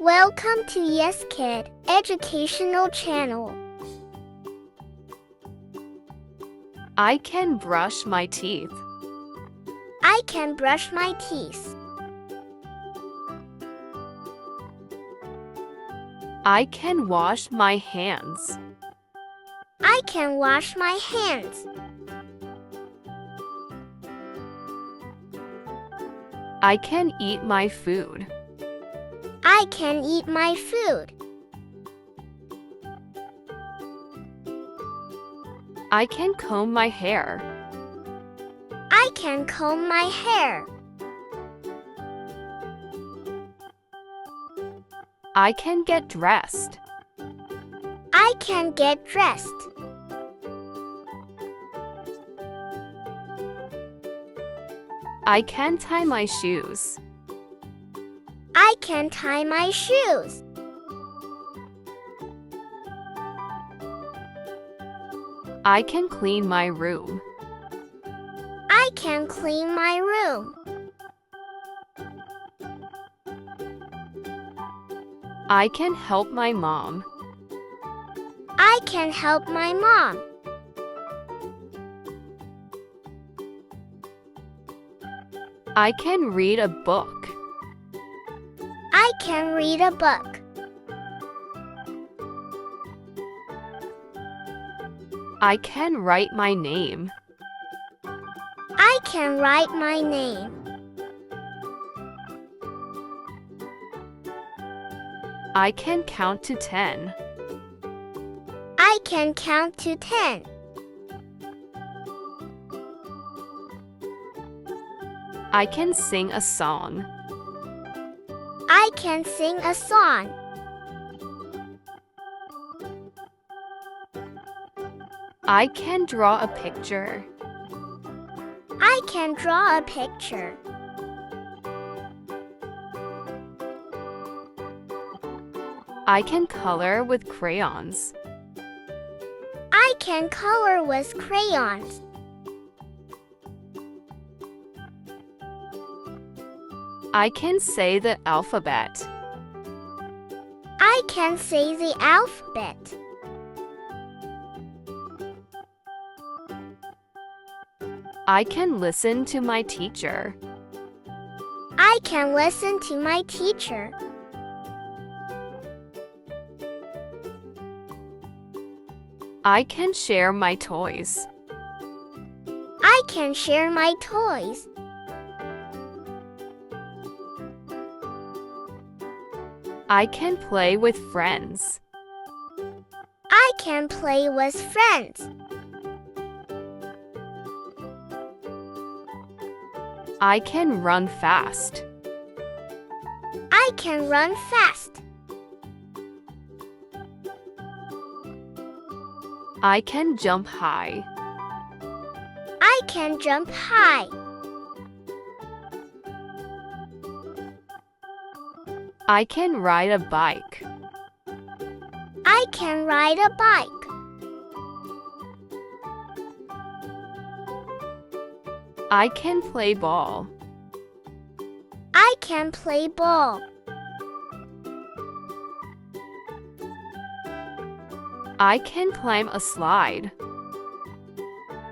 Welcome to Yes Kid Educational Channel. I can brush my teeth. I can brush my teeth. I can wash my hands. I can wash my hands. I can eat my food. I can eat my food. I can comb my hair. I can comb my hair. I can get dressed. I can get dressed. I can tie my shoes. I can tie my shoes. I can clean my room. I can clean my room. I can help my mom. I can help my mom. I can read a book. I can read a book. I can write my name. I can write my name. I can count to 10. I can count to 10. I can sing a song. I can sing a song. I can draw a picture. I can draw a picture. I can color with crayons. I can color with crayons. I can say the alphabet. I can say the alphabet. I can listen to my teacher. I can listen to my teacher. I can share my toys. I can share my toys. I can play with friends. I can play with friends. I can run fast. I can run fast. I can jump high. I can jump high. I can ride a bike. I can ride a bike. I can play ball. I can play ball. I can climb a slide.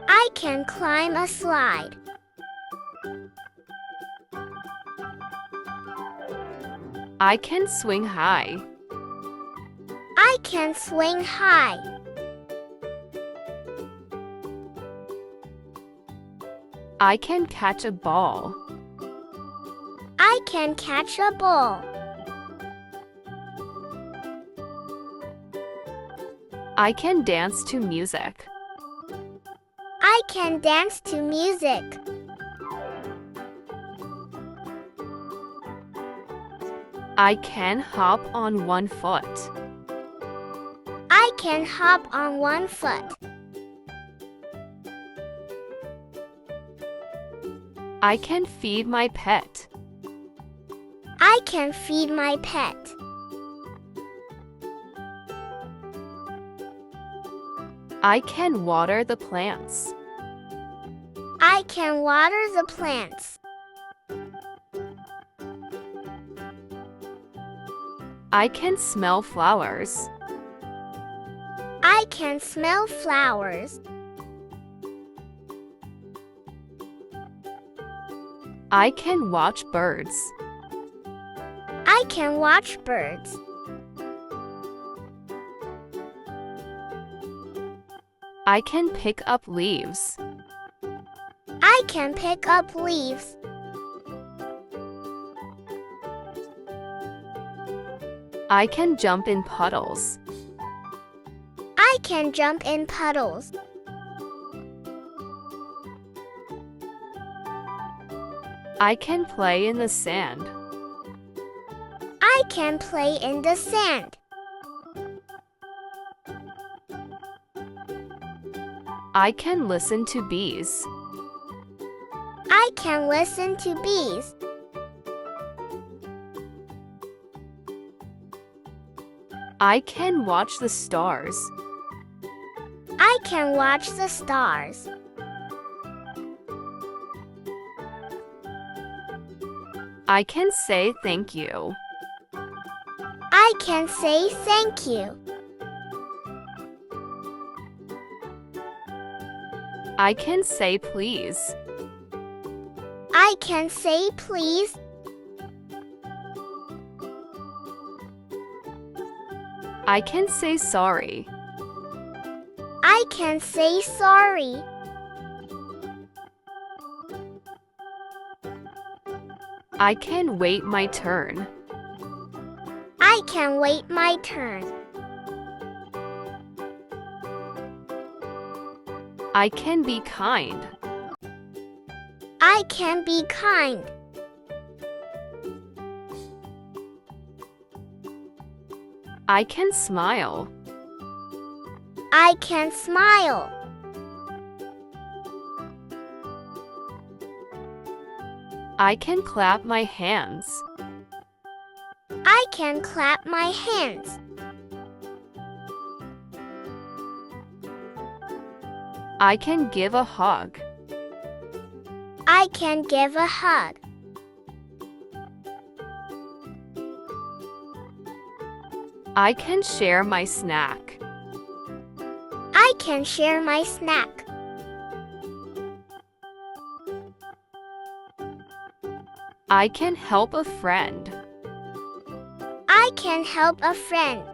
I can climb a slide. I can swing high. I can swing high. I can catch a ball. I can catch a ball. I can dance to music. I can dance to music. I can hop on one foot. I can hop on one foot. I can feed my pet. I can feed my pet. I can water the plants. I can water the plants. I can smell flowers. I can smell flowers. I can watch birds. I can watch birds. I can pick up leaves. I can pick up leaves. I can jump in puddles. I can jump in puddles. I can play in the sand. I can play in the sand. I can listen to bees. I can listen to bees. I can watch the stars. I can watch the stars. I can say thank you. I can say thank you. I can say please. I can say please. I can say sorry. I can say sorry. I can wait my turn. I can wait my turn. I can be kind. I can be kind. I can smile. I can smile. I can clap my hands. I can clap my hands. I can give a hug. I can give a hug. I can share my snack. I can share my snack. I can help a friend. I can help a friend.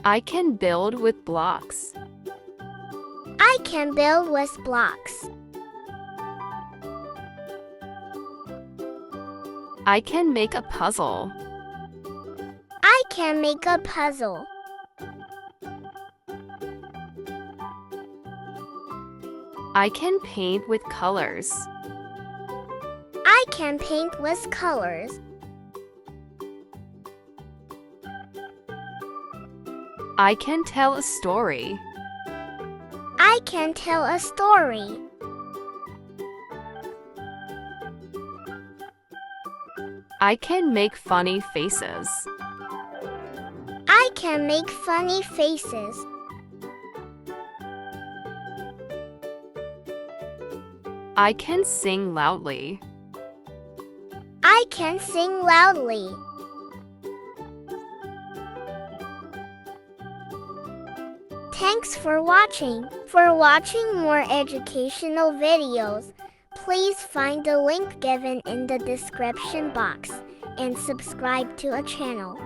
I can build with blocks. I can build with blocks. I can make a puzzle. I can make a puzzle. I can paint with colors. I can paint with colors. I can tell a story. I can tell a story. I can make funny faces. I can make funny faces. I can sing loudly. I can sing loudly. Thanks for watching. For watching more educational videos, please find the link given in the description box and subscribe to our channel.